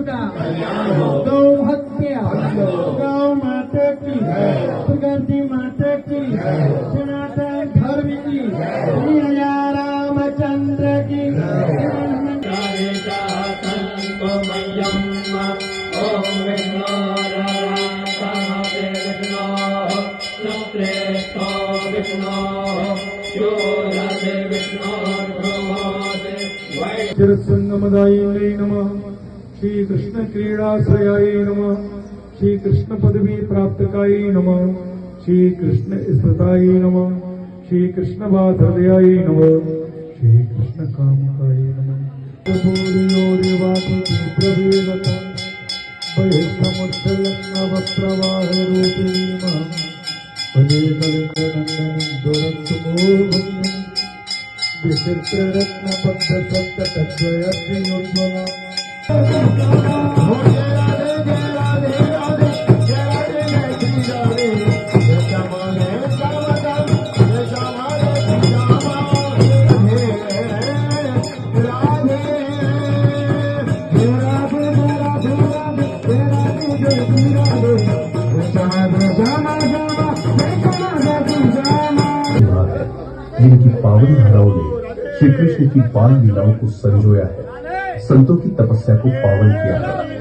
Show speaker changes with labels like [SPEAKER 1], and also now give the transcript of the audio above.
[SPEAKER 1] का गौ हत्या गौ माता की प्रगति माता की सनातन धर्म की श्री रामचंद्र की
[SPEAKER 2] चिरसंगमदायिने नमः। श्री कृष्ण क्रीडाश्रयाय नमः। श्री कृष्ण पदवी प्राप्तकाय नमः। श्री कृष्ण स्मृताय नमः। श्री कृष्ण बाधर्याय नमः। श्री कृष्ण कामकाय नमः। प्रवेदता वस्त्रवाहरूपिणी भजे कलिंगनंदनं दुरन्तुमोहन्यं विचित्ररत्नबद्धसप्ततद्वयत्रियोज्ज्वला
[SPEAKER 3] जिनकी पावन धाराओं ने श्री कृष्ण की बाल लीलाओं को संजोया है, संतों की तपस्या को पावन किया है।